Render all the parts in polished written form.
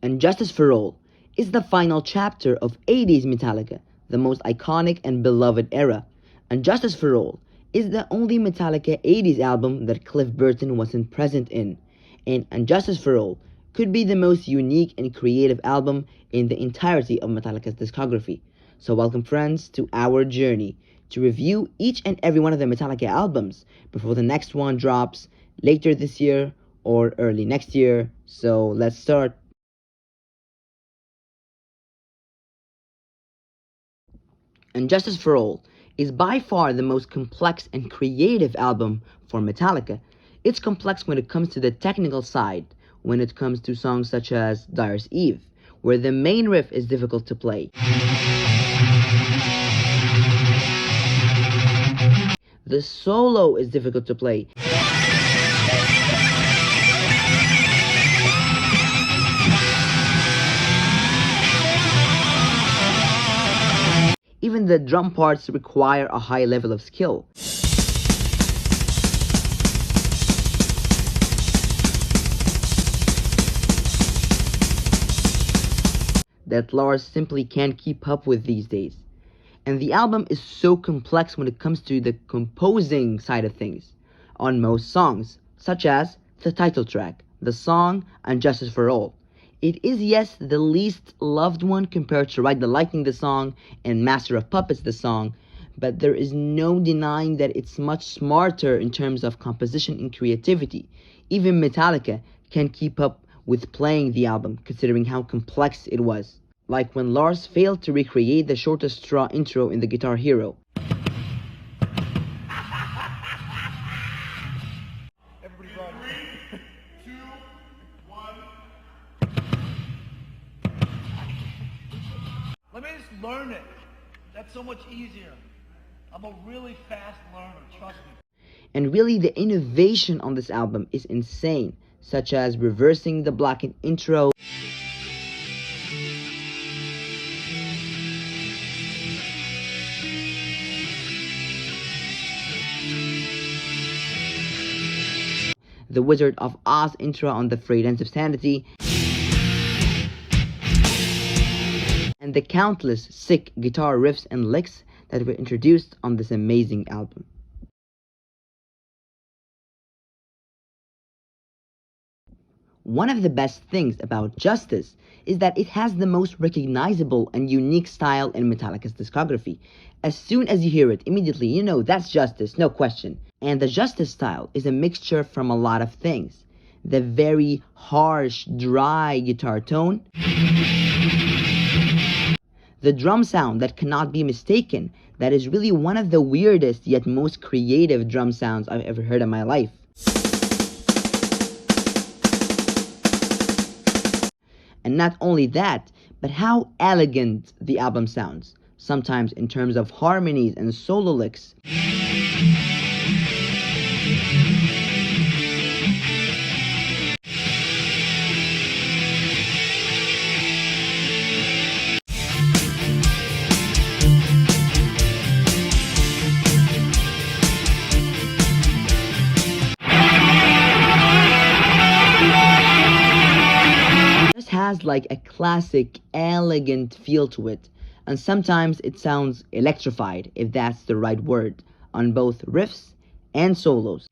And Justice for All is the final chapter of 80s Metallica, the most iconic and beloved era. And Justice for All is the only Metallica 80s album that Cliff Burton wasn't present in. And Justice for All could be the most unique and creative album in the entirety of Metallica's discography. So welcome friends to our journey to review each and every one of the Metallica albums before the next one drops later this year or early next year. So let's start. And Justice for All is by far the most complex and creative album for Metallica. It's complex when it comes to the technical side, when it comes to songs such as Dyer's Eve, where the main riff is difficult to play. The solo is difficult to play. Even the drum parts require a high level of skill. That Lars simply can't keep up with these days. And the album is so complex when it comes to the composing side of things on most songs, such as the title track, the song, and Justice for All. It is, yes, the least loved one compared to Ride the Lightning, the song, and Master of Puppets, the song, but there is no denying that it's much smarter in terms of composition and creativity. Even Metallica can't keep up with playing the album, considering how complex it was. Like when Lars failed to recreate the Shortest Straw intro in the Guitar Hero. Everybody run. 3, 2, 1. Let me just learn it. That's so much easier. I'm a really fast learner, trust me. And really the innovation on this album is insane, such as reversing the blackened intro, the Wizard of Oz intro on the Frayed Ends of Sanity, and the countless sick guitar riffs and licks that were introduced on this amazing album. One of the best things about Justice is that it has the most recognizable and unique style in Metallica's discography. As soon as you hear it, immediately you know that's Justice, no question. And the Justice style is a mixture from a lot of things. The very harsh, dry guitar tone, the drum sound that cannot be mistaken, that is really one of the weirdest yet most creative drum sounds I've ever heard in my life. And not only that, but how elegant the album sounds, sometimes in terms of harmonies and solo licks. Has like a classic, elegant feel to it, and sometimes it sounds electrified, if that's the right word, on both riffs and solos.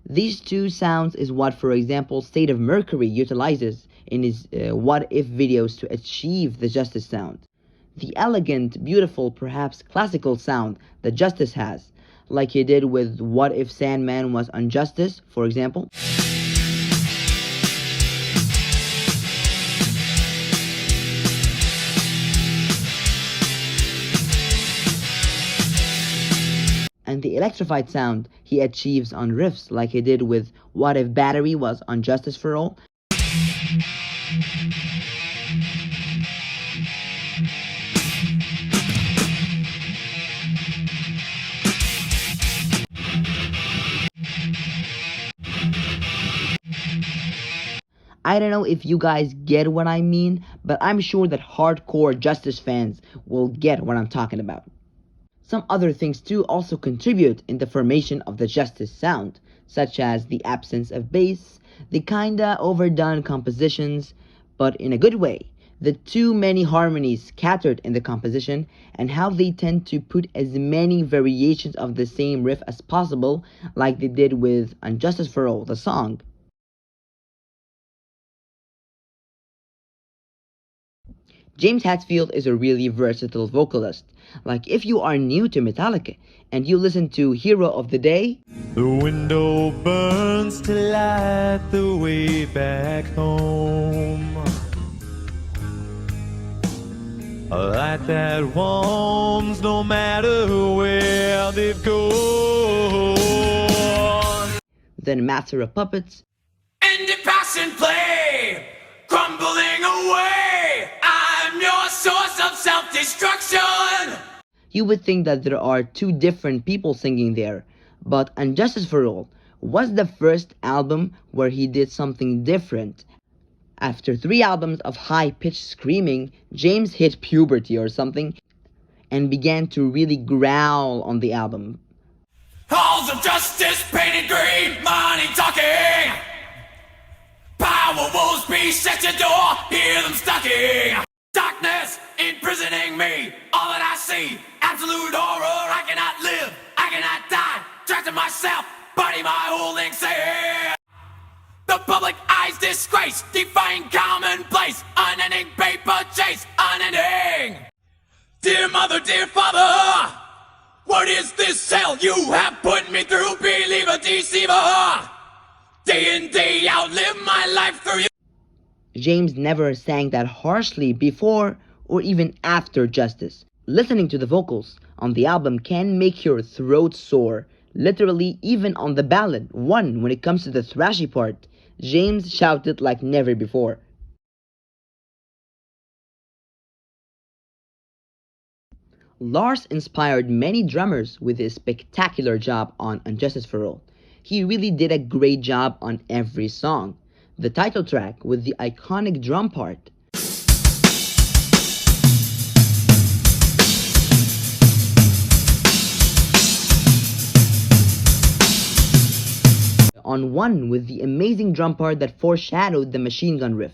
These two sounds is what, for example, State of Mercury utilizes in his What If videos to achieve the Justice sound. The elegant, beautiful, perhaps classical sound that Justice has, like he did with What If Sandman Was on Justice, for example. And the electrified sound he achieves on riffs, like he did with What If Battery Was on Justice for All. I don't know if you guys get what I mean, but I'm sure that hardcore Justice fans will get what I'm talking about. Some other things too also contribute in the formation of the Justice sound, such as the absence of bass, the kinda overdone compositions, but in a good way, the too many harmonies scattered in the composition, and how they tend to put as many variations of the same riff as possible, like they did with Unjustice for All, the song. James Hetfield is a really versatile vocalist. Like if you are new to Metallica and you listen to Hero of the Day, the window burns to light the way back home. A light that warms no matter where they've gone. then Master of Puppets, And the passion play, crumbling away. I'm your source of self-destruction. you would think that there are two different people singing there, but Unjustice for All was the first album where he did something different. After 3 albums of high-pitched screaming, James hit puberty or something and began to really growl on the album. Halls of justice painted green, money talking. Power wolves beast at your door, hear them stocking. Darkness imprisoning me, all that I see, absolute horror. I cannot live, I cannot die, trapped in myself, body my holding sin. The public eye's disgrace, defying commonplace, unending paper chase, unending. Dear mother, dear father, what is this hell you have put me through, believer, deceiver? Day in, day out, live my life through you. James never sang that harshly before or even after Justice. Listening to the vocals on the album can make your throat sore. Literally, even on the ballad, one when it comes to the thrashy part, James shouted like never before. Lars inspired many drummers with his spectacular job on Unjustice for All. He really did a great job on every song. The title track with the iconic drum part, on one with the amazing drum part that foreshadowed the machine gun riff.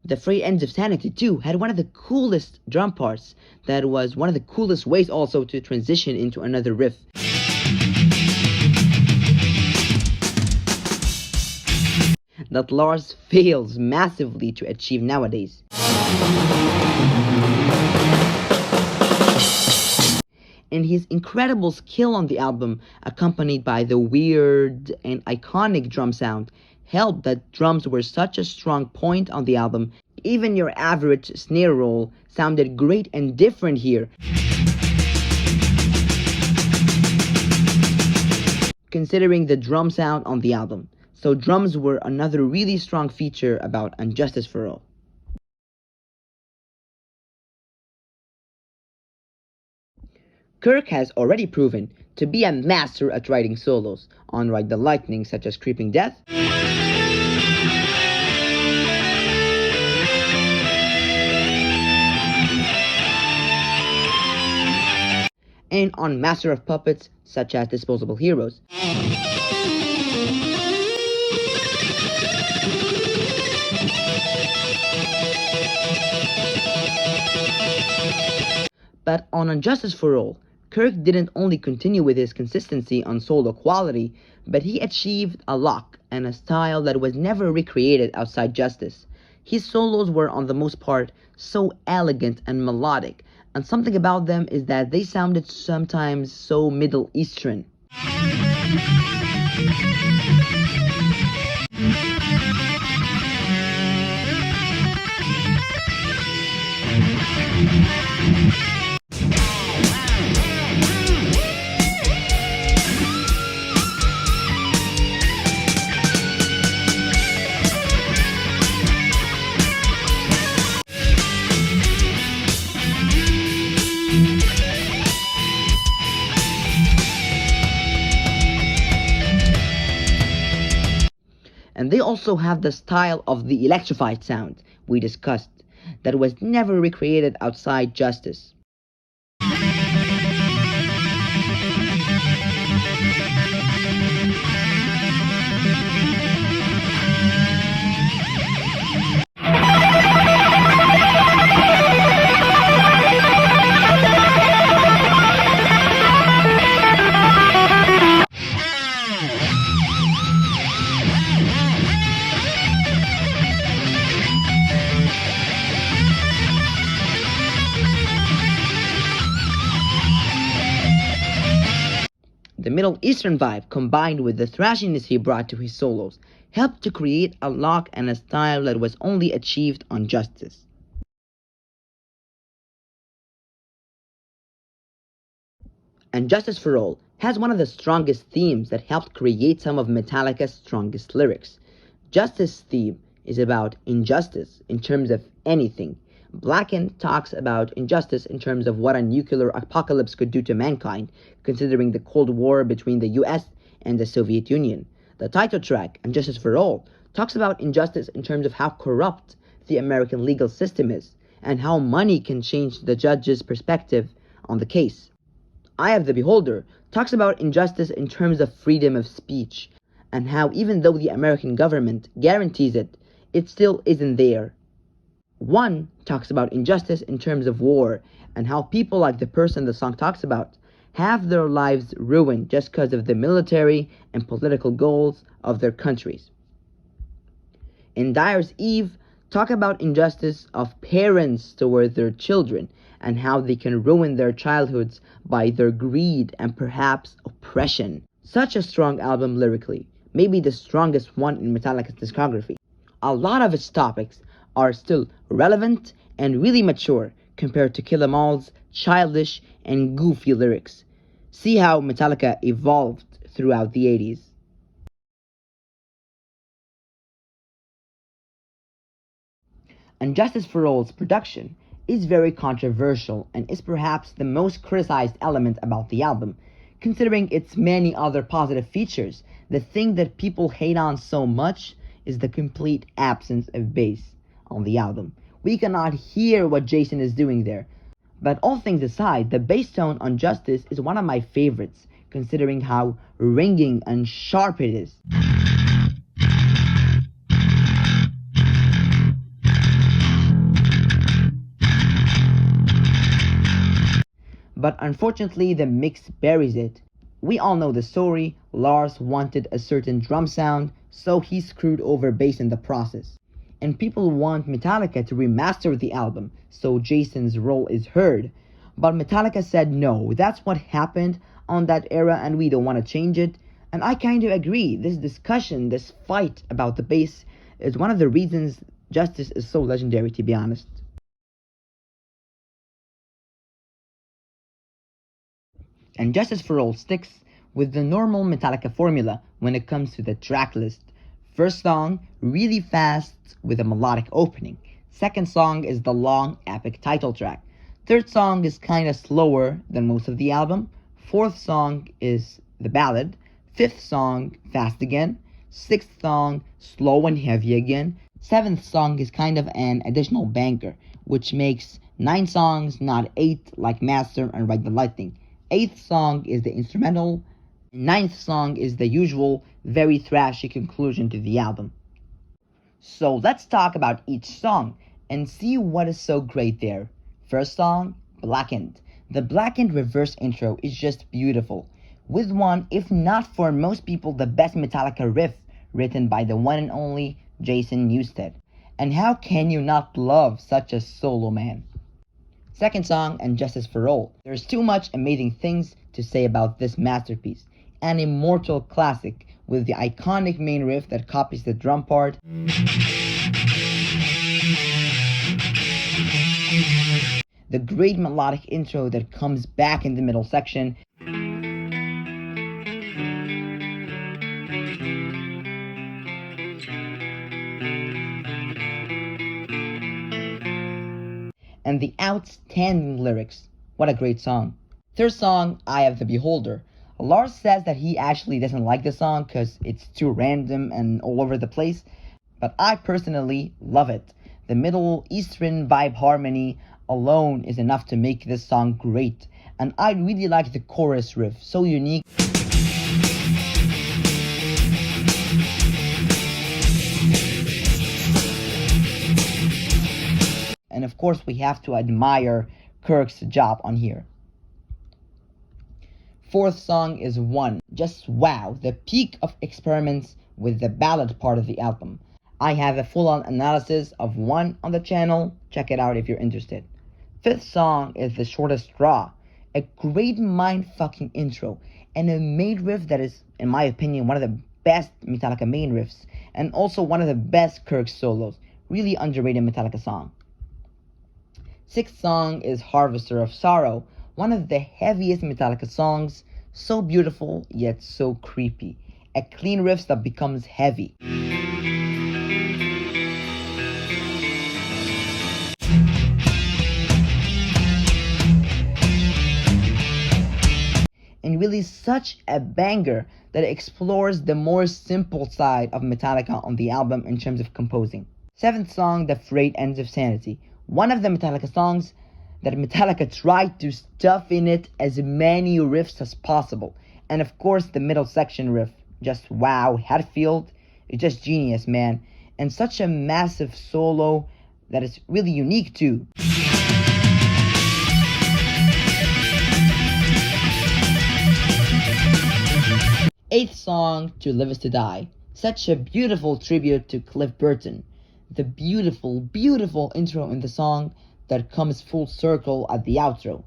The Frayed Ends of Sanity too had one of the coolest drum parts that was one of the coolest ways also to transition into another riff. That Lars fails massively to achieve nowadays. And his incredible skill on the album, accompanied by the weird and iconic drum sound, helped that drums were such a strong point on the album. Even your average snare roll sounded great and different here, considering the drum sound on the album. So drums were another really strong feature about Unjustice for All. Kirk has already proven to be a master at writing solos on Ride the Lightning, such as Creeping Death, and on Master of Puppets, such as Disposable Heroes. But on Unjustice for All, Kirk didn't only continue with his consistency on solo quality, but he achieved a look and a style that was never recreated outside Justice. His solos were, on the most part, so elegant and melodic, and something about them is that they sounded sometimes so Middle Eastern. And they also have the style of the electrified sound we discussed that was never recreated outside Justice. The Middle Eastern vibe combined with the thrashiness he brought to his solos helped to create a look and a style that was only achieved on Justice. And Justice for All has one of the strongest themes that helped create some of Metallica's strongest lyrics. Justice's theme is about injustice in terms of anything. Blackened talks about injustice in terms of what a nuclear apocalypse could do to mankind, considering the Cold War between the US and the Soviet Union. The title track, And Justice for All, talks about injustice in terms of how corrupt the American legal system is, and how money can change the judge's perspective on the case. Eye of the Beholder talks about injustice in terms of freedom of speech, and how even though the American government guarantees it, it still isn't there. One talks about injustice in terms of war, and how people like the person the song talks about have their lives ruined just because of the military and political goals of their countries. In Dyer's Eve, talk about injustice of parents toward their children, and how they can ruin their childhoods by their greed and perhaps oppression. Such a strong album lyrically, maybe the strongest one in Metallica's discography. A lot of its topics are still relevant and really mature compared to Kill 'Em All's childish and goofy lyrics. See how Metallica evolved throughout the 80s. And Justice for All's production is very controversial and is perhaps the most criticized element about the album. Considering its many other positive features, the thing that people hate on so much is the complete absence of bass on the album. We cannot hear what Jason is doing there. But all things aside, the bass tone on Justice is one of my favorites, considering how ringing and sharp it is. But unfortunately, the mix buries it. We all know the story. Lars wanted a certain drum sound, so he screwed over bass in the process. And people want Metallica to remaster the album, so Jason's role is heard. But Metallica said no, that's what happened on that era and we don't want to change it. And I kind of agree. This discussion, this fight about the bass is one of the reasons Justice is so legendary, to be honest. And Justice for All sticks with the normal Metallica formula when it comes to the track list. First song, really fast with a melodic opening. Second song is the long, epic title track. Third song is kinda slower than most of the album. Fourth song is the ballad. Fifth song, fast again. Sixth song, slow and heavy again. Seventh song is kind of an additional banker, which makes 9 songs, not 8 like Master and Ride the Lightning. Eighth song is the instrumental. Ninth song is the usual, very thrashy conclusion to the album. So let's talk about each song and see what is so great there. First song, Blackened. The Blackened reverse intro is just beautiful, with one, if not for most people, the best Metallica riff written by the one and only Jason Newsted. And how can you not love such a solo man? Second song, And Justice for All. There's too much amazing things to say about this masterpiece. An immortal classic with the iconic main riff that copies the drum part. The great melodic intro that comes back in the middle section. And the outstanding lyrics. What a great song. Third song, Eye of the Beholder. Lars says that he actually doesn't like the song because it's too random and all over the place, but I personally love it. The Middle Eastern vibe harmony alone is enough to make this song great, and I really like the chorus riff, so unique. And of course we have to admire Kirk's job on here. Fourth song is One. Just wow, the peak of experiments with the ballad part of the album. I have a full-on analysis of One on the channel, check it out if you're interested. Fifth song is The Shortest Straw. A great mind-fucking intro, and a main riff that is, in my opinion, one of the best Metallica main riffs, and also one of the best Kirk solos. Really underrated Metallica song. Sixth song is Harvester of Sorrow, one of the heaviest Metallica songs, so beautiful yet so creepy. A clean riff that becomes heavy. And really such a banger that explores the more simple side of Metallica on the album in terms of composing. Seventh song, The Frayed Ends of Sanity. One of the Metallica songs that Metallica tried to stuff in it as many riffs as possible. And of course the middle section riff. Just wow, Hatfield is just genius, man. And such a massive solo that is really unique too. Eighth song, To Live Is To Die. Such a beautiful tribute to Cliff Burton. The beautiful, beautiful intro in the song that comes full circle at the outro.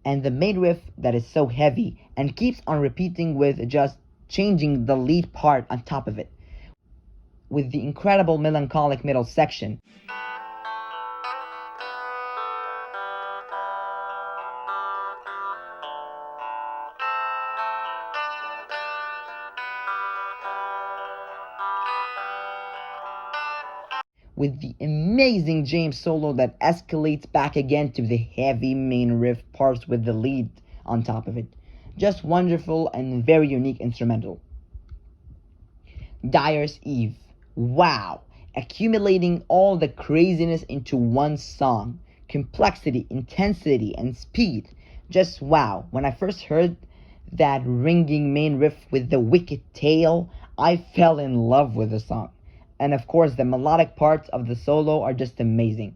And the main riff that is so heavy and keeps on repeating with just changing the lead part on top of it, with the incredible melancholic middle section. With the amazing James solo that escalates back again to the heavy main riff parts with the lead on top of it. Just wonderful and very unique instrumental. Dyer's Eve. Wow. Accumulating all the craziness into one song. Complexity, intensity, and speed. Just wow. When I first heard that ringing main riff with the wicked tail, I fell in love with the song. And of course the melodic parts of the solo are just amazing.